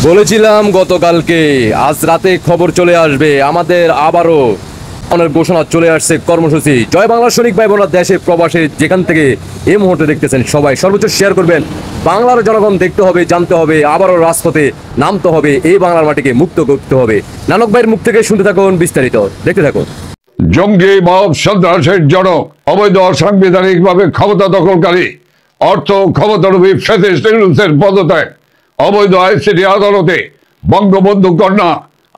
বলেছিলাম গতকালকে, আজ রাতে খবর চলে আসবে। আমাদের আবারও অনেক ঘোষণা চলে আসছে, কর্মসূচি। জয় বাংলা সৈনিক ভাই বোনেরা দেশে প্রবাসে যেখান থেকে এই মুহূর্তে দেখতেছেন, সবাই সর্বোচ্চ শেয়ার করবেন। বাংলার জনগণ দেখতে হবে, জানতে হবে, আবারও রাজপথে নামতে হবে, এই বাংলার মাটিকে মুক্ত করতে হবে। নানক ভাইয়ের মুখ থেকে শুনতে থাকুন, বিস্তারিত দেখতে থাকুন। জঙ্গি মব সন্ত্রাসের জনক, অবৈধ অসাংবিধানিক ভাবে ক্ষমতা দখলকারী, অর্থ ক্ষমতালোভী ফ্যাসিস্ট ইউনূসের পদত্যাগ, অবৈধ আইসিটি আদালতে বঙ্গবন্ধু কন্যা,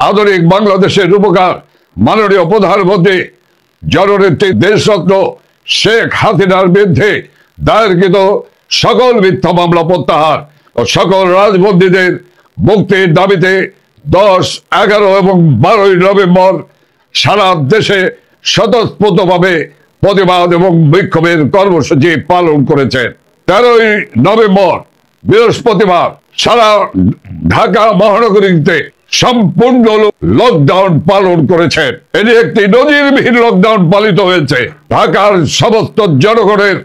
আধুনিক বাংলাদেশের রূপকার মাননীয় প্রধানমন্ত্রী জননেত্রী দেশরত্ন শেখ হাসিনার বিরুদ্ধে দায়েরকৃত সকল মিথ্যা মামলা প্রত্যাহার ও সকল রাজবন্দীদের মুক্তির দাবিতে 10, 11 এবং 12 নভেম্বর সারা দেশে স্বতঃস্ফূর্তভাবে প্রতিবাদ এবং বিক্ষোভের কর্মসূচি পালন করেছেন। 13 নভেম্বর বৃহস্পতিবার সারা ঢাকা মহানগরীতে সম্পূর্ণ লকডাউন পালন করেছেন। এটি একটি নজিরবিহীন লকডাউন পালিত হয়েছে। ঢাকার সমস্ত জনগণের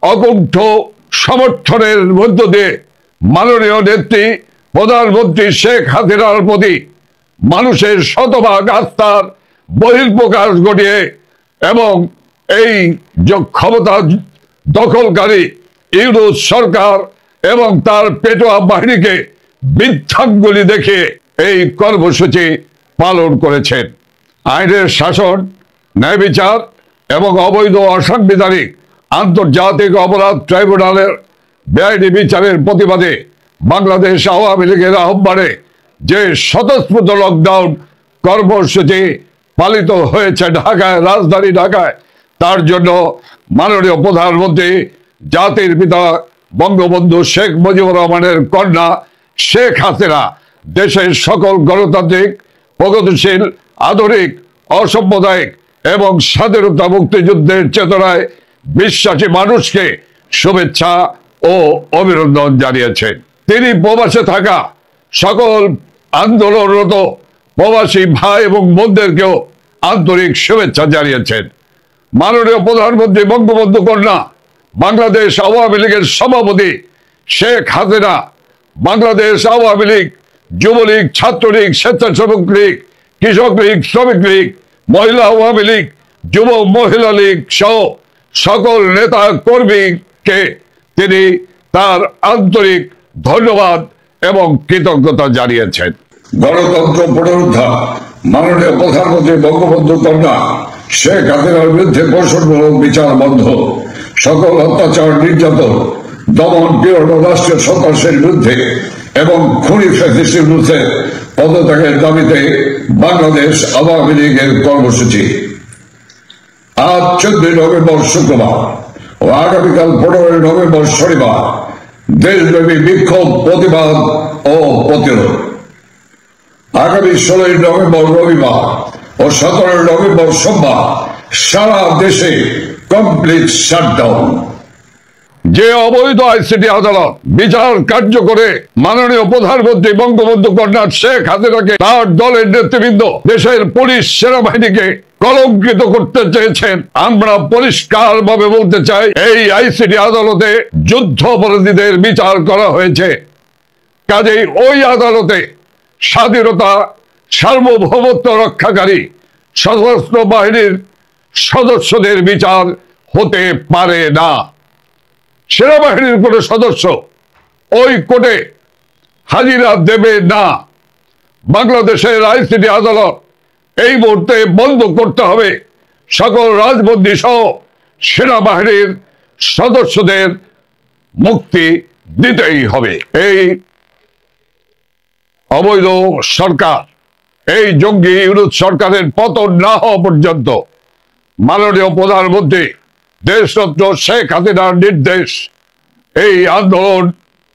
অকুণ্ঠ সমর্থনের মধ্য দিয়ে মাননীয় নেত্রী প্রধানমন্ত্রী শেখ হাসিনার প্রতি মানুষের শতভাগ আস্থার বহিঃপ্রকাশ ঘটিয়ে এবং এই ক্ষমতা দখলকারী ইউনূস সরকার এবং তার পেটোয়া বাহিনীকে বৃদ্ধাঙ্গুলি দেখে এই কর্মসূচি পালন করেছেন। আইনের শাসন, ন্যায় বিচার এবং অবৈধ অসাংবিধানিক আন্তর্জাতিক অপরাধ ট্রাইব্যুনালের বেআইনি বিচারের প্রতিবাদে বাংলাদেশ আওয়ামী লীগের আহ্বানে যে স্বতঃস্ফূর্ত লকডাউন কর্মসূচি পালিত হয়েছে ঢাকায়, রাজধানী ঢাকায়, তার জন্য মাননীয় প্রধানমন্ত্রী জাতির পিতা বঙ্গবন্ধু শেখ মুজিবুর রহমানের কন্যা শেখ হাসিনা দেশের সকল গণতান্ত্রিক, প্রগতিশীল, আধুনিক, অসাম্প্রদায়িক এবং স্বাধীনতা মুক্তিযুদ্ধের চেতনায় বিশ্বাসী মানুষকে শুভেচ্ছা ও অভিনন্দন জানিয়েছেন। তিনি প্রবাসে থাকা সকল আন্দোলনরত প্রবাসী ভাই এবং বোনদেরকেও আন্তরিক শুভেচ্ছা জানিয়েছেন। মাননীয় প্রধানমন্ত্রী বঙ্গবন্ধু কন্যা বাংলাদেশ আওয়ামী লীগের সভাপতি শেখ হাসিনা বাংলাদেশ আওয়ামী লীগ, যুবলীগ, ছাত্রলীগ, স্বেচ্ছাসেবক লীগ, কৃষক লীগ, শ্রমিক লীগ, মহিলা আওয়ামী লীগ, যুব মহিলা লীগ সহ সকল নেতা কর্মীকে তিনি তার আন্তরিক ধন্যবাদ এবং কৃতজ্ঞতা জানিয়েছেন। গণতন্ত্র পুনরুদ্ধার, মাননীয় প্রধানমন্ত্রী বঙ্গবন্ধু কন্যা শেখ হাসিনার বিরুদ্ধে বৈষম্যমূলক বিচার বন্ধ, সকল অত্যাচার, নির্যাতন, দমন, পীড়ন, রাষ্ট্রীয় সন্ত্রাসের বিরুদ্ধে এবং খুনি ফ্যাসিস্ট ইউনূসের পদত্যাগের দাবিতে বাংলাদেশ আওয়ামী লীগের কর্মসূচি। আজ 14 নভেম্বর শুক্রবার ও আগামীকাল 15 নভেম্বর শনিবার দেশব্যাপী বিক্ষোভ, প্রতিবাদ ও প্রতিরোধ। আগামী 16 নভেম্বর রবিবার ও 17 নভেম্বর সোমবার সারা দেশে কমপ্লিট শাটডাউন। যে অবৈধ আইসিটি আদালত বিচার কার্য করে মাননীয় প্রধানমন্ত্রী বঙ্গবন্ধু কন্যা শেখ হাসিনাকে, তার দলের নেতৃবৃন্দ দেশের পুলিশ সেনাবাহিনীকে কলঙ্কিত করতে চেয়েছেন, আমরা পরিষ্কার ভাবে বলতে চাই, এই আইসিটি আদালতে যুদ্ধ অপরাধীদের বিচার করা হয়েছে। কাজেই ওই আদালতে স্বাধীনতা, সার্বভৌমত্ব রক্ষাকারী সশস্ত্র বাহিনীর সদস্যদের বিচার হতে পারে না। সেনাবাহিনীর কোন সদস্য ওই কোর্টে হাজিরা দেবে না। বাংলাদেশের আইসিটি আদালত এই মুহূর্তে বন্ধ করতে হবে। সকল রাজবন্দী সহ সেনাবাহিনীর সদস্যদের মুক্তি দিতেই হবে। এই অবৈধ সরকার, এই জঙ্গি ইউনূস সরকারের পতন না হওয়া পর্যন্ত মাননীয় প্রধানমন্ত্রী দেশরত্ন শেখ হাসিনার নির্দেশ, এই আন্দোলন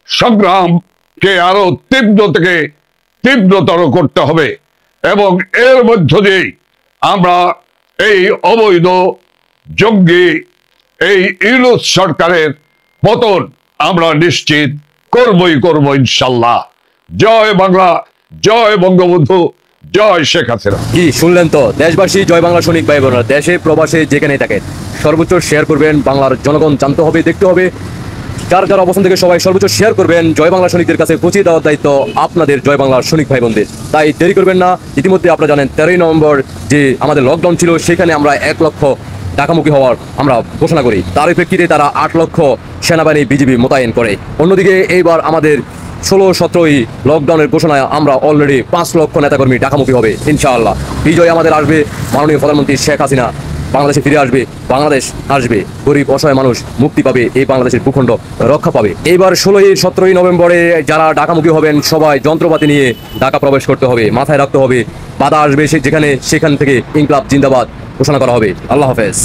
সংগ্রামকে আরো তীব্র থেকে তীব্রতর করতে হবে এবং এর মধ্য দিয়েই আমরা এই অবৈধ জঙ্গি এই ইউনূস সরকারের পতন আমরা নিশ্চিত করবই করব ইনশাল্লাহ। জয় বাংলা, জয় বঙ্গবন্ধু, জয় শেখ হাসিনা। কি শুনলেন তো দেশবাসী, জয় বাংলা সৈনিক ভাই বোনেরা দেশে প্রবাসে যেখানে থাকেন সর্বোচ্চ শেয়ার করবেন। বাংলার জনগণ জানতে হবে, দেখতে হবে, যার যার অবস্থান থেকে সবাই সর্বোচ্চ শেয়ার করবেন। জয় বাংলা সৈনিকদের কাছে পৌঁছে দেওয়ার দায়িত্ব আপনাদের জয় বাংলার সৈনিক ভাই বোনদের। তাই দেরি করবেন না। ইতিমধ্যে আপনারা জানেন 13 নভেম্বর যে আমাদের লকডাউন ছিল, সেখানে আমরা 1 লক্ষ ঢাকামুখী হওয়ার আমরা ঘোষণা করি। তার প্রেক্ষিতে তারা 8 লক্ষ সেনাবাহিনী বিজিবি মোতায়েন করে। অন্যদিকে এইবার আমাদের 16-17 লকডাউনের ঘোষণায় আমরা অলরেডি 5 লক্ষ নেতাকর্মী ঢাকামুখী হবে ইনশাআল্লাহ। বিজয় আমাদের আসবে। মাননীয় প্রধানমন্ত্রী শেখ হাসিনা বাংলাদেশে ফিরে আসবে, বাংলাদেশ আসবে, গরিব অসহায় মানুষ মুক্তি পাবে, এই বাংলাদেশের ভূখণ্ড রক্ষা পাবে। এইবার 16-17 নভেম্বরে যারা ঢাকামুখী হবেন সবাই যন্ত্রপাতি নিয়ে ঢাকা প্রবেশ করতে হবে, মাথায় রাখতে হবে বাধা আসবে সেখান থেকে ইনকলাব জিন্দাবাদ ঘোষণা করা হবে। আল্লাহ হাফেজ।